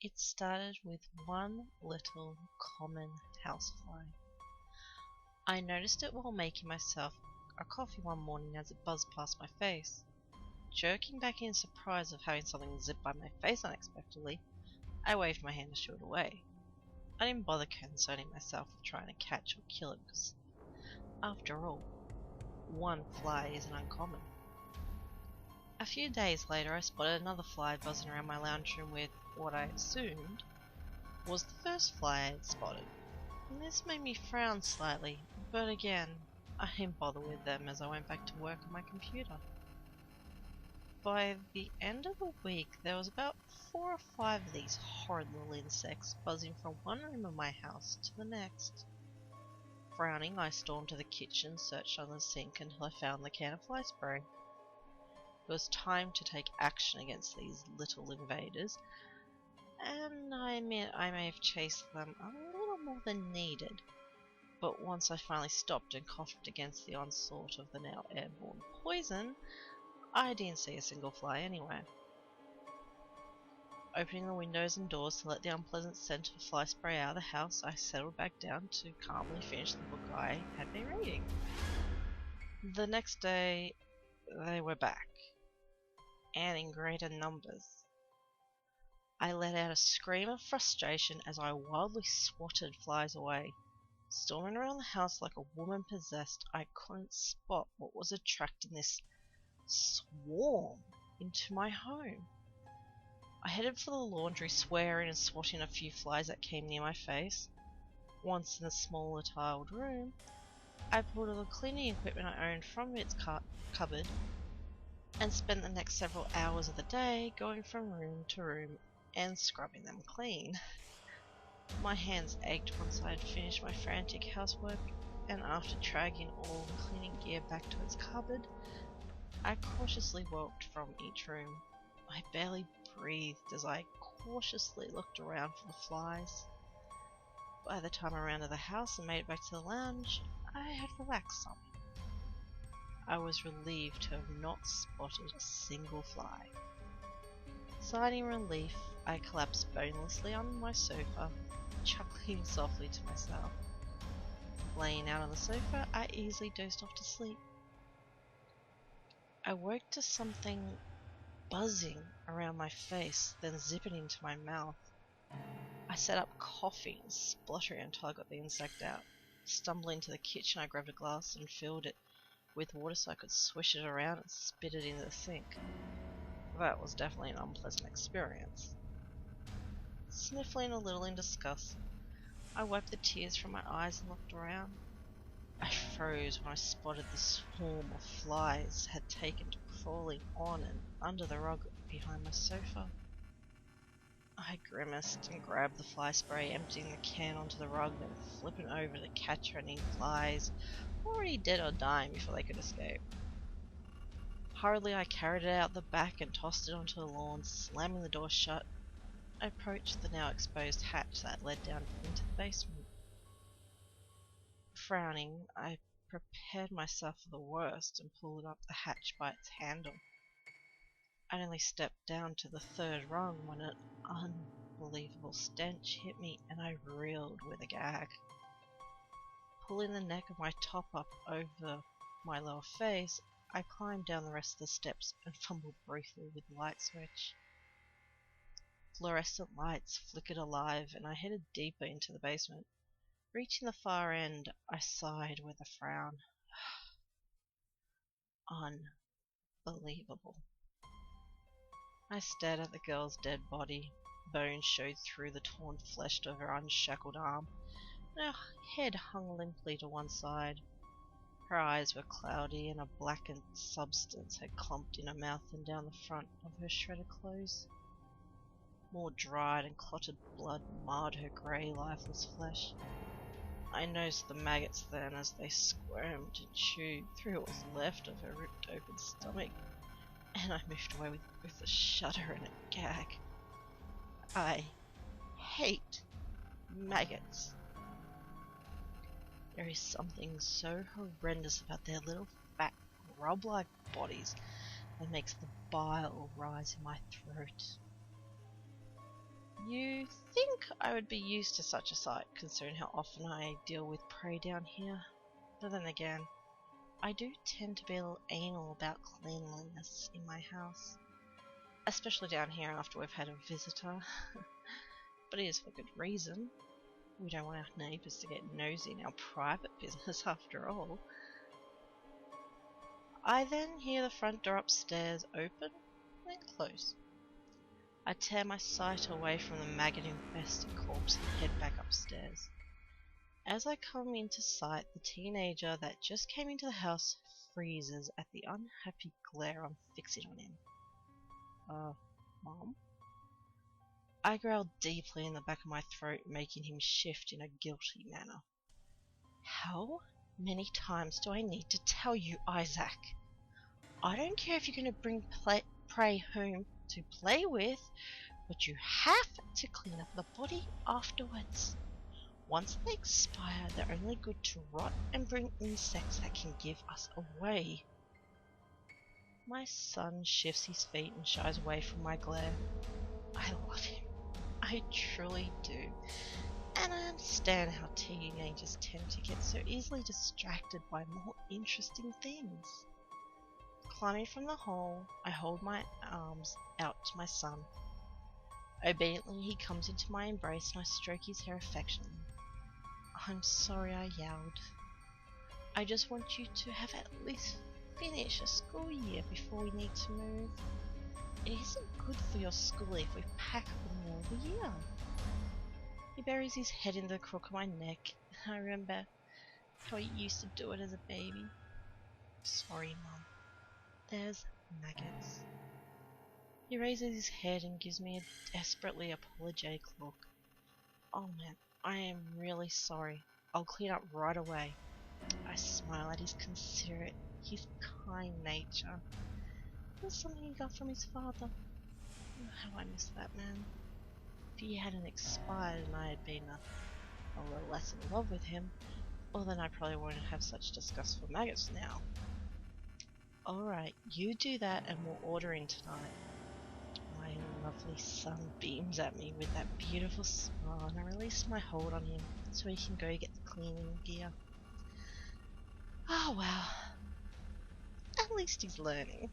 It started with one little common housefly. I noticed it while making myself a coffee one morning as it buzzed past my face. Jerking back in surprise of having something zip by my face unexpectedly, I waved my hand to shoo it away. I didn't bother concerning myself with trying to catch or kill it because, after all, one fly isn't uncommon. A few days later I spotted another fly buzzing around my lounge room with what I assumed was the first fly I had spotted. And this made me frown slightly, but again, I didn't bother with them as I went back to work on my computer. By the end of the week, there was about 4 or 5 of these horrid little insects buzzing from one room of my house to the next. Frowning, I stormed to the kitchen, searched under the sink until I found the can of fly spray. It was time to take action against these little invaders, and I admit I may have chased them a little more than needed. But once I finally stopped and coughed against the onslaught of the now airborne poison, I didn't see a single fly anywhere. Opening the windows and doors to let the unpleasant scent of fly spray out of the house, I settled back down to calmly finish the book I had been reading. The next day, they were back, and in greater numbers. I let out a scream of frustration as I wildly swatted flies away. Storming around the house like a woman possessed, I couldn't spot what was attracting this swarm into my home. I headed for the laundry, swearing and swatting a few flies that came near my face. Once in the smaller tiled room, I pulled all the cleaning equipment I owned from its cupboard and spent the next several hours of the day going from room to room and scrubbing them clean. My hands ached once I had finished my frantic housework, and after dragging all the cleaning gear back to its cupboard, I cautiously walked from each room. I barely breathed as I cautiously looked around for the flies. By the time I rounded the house and made it back to the lounge, I had relaxed some. I was relieved to have not spotted a single fly. Sighing relief, I collapsed bonelessly on my sofa, chuckling softly to myself. Laying out on the sofa, I easily dozed off to sleep. I woke to something buzzing around my face, then zipping into my mouth. I sat up coughing and spluttering until I got the insect out. Stumbling to the kitchen, I grabbed a glass and filled it with water so I could swish it around and spit it into the sink. That was definitely an unpleasant experience. Sniffling a little in disgust, I wiped the tears from my eyes and looked around. I froze when I spotted the swarm of flies had taken to crawling on and under the rug behind my sofa. I grimaced and grabbed the fly spray, emptying the can onto the rug, then flipping over to catch any flies already dead or dying before they could escape. Hurriedly I carried it out the back and tossed it onto the lawn, slamming the door shut. I approached the now exposed hatch that led down into the basement. Frowning, I prepared myself for the worst and pulled up the hatch by its handle. I only stepped down to the 3rd rung when an unbelievable stench hit me and I reeled with a gag. Pulling the neck of my top up over my lower face, I climbed down the rest of the steps and fumbled briefly with the light switch. Fluorescent lights flickered alive and I headed deeper into the basement. Reaching the far end, I sighed with a frown. Unbelievable. I stared at the girl's dead body. Bones showed through the torn flesh of her unshackled arm, and her head hung limply to one side. Her eyes were cloudy, and a blackened substance had clumped in her mouth and down the front of her shredded clothes. More dried and clotted blood marred her grey, lifeless flesh. I noticed the maggots then as they squirmed and chewed through what was left of her ripped open stomach, and I moved away with both a shudder and a gag. I hate maggots. There is something so horrendous about their little fat grub-like bodies that makes the bile rise in my throat. You think I would be used to such a sight, considering how often I deal with prey down here. But then again, I do tend to be a little anal about cleanliness in my house. Especially down here after we've had a visitor. But it is for good reason. We don't want our neighbours to get nosy in our private business after all. I then hear the front door upstairs open and close. I tear my sight away from the maggot-infested corpse and head back upstairs. As I come into sight, the teenager that just came into the house freezes at the unhappy glare I'm fixing on him. Mom? I growl deeply in the back of my throat, making him shift in a guilty manner. How many times do I need to tell you, Isaac? I don't care if you're going to bring prey home to play with, but you have to clean up the body afterwards. Once they expire, they're only good to rot and bring insects that can give us away. My son shifts his feet and shies away from my glare. I love him. I truly do. And I understand how teenagers tend to get so easily distracted by more interesting things. Climbing from the hole, I hold my arms out to my son. Obediently, he comes into my embrace and I stroke his hair affectionately. I'm sorry I yelled. I just want you to have at least finished a school year before we need to move. It isn't good for your school if we pack up in the middle of the year. He buries his head in the crook of my neck. I remember how he used to do it as a baby. Sorry, Mum. There's maggots. He raises his head and gives me a desperately apologetic look. Oh man, I am really sorry. I'll clean up right away. I smile at his considerate, his kind nature. It was something he got from his father. Oh, how I miss that man. If he hadn't expired and I had been a little less in love with him, well then I probably wouldn't have such disgust for maggots now. Alright, you do that and we'll order in tonight. My lovely son beams at me with that beautiful smile and I release my hold on him so he can go get the cleaning gear. Oh well. At least he's learning.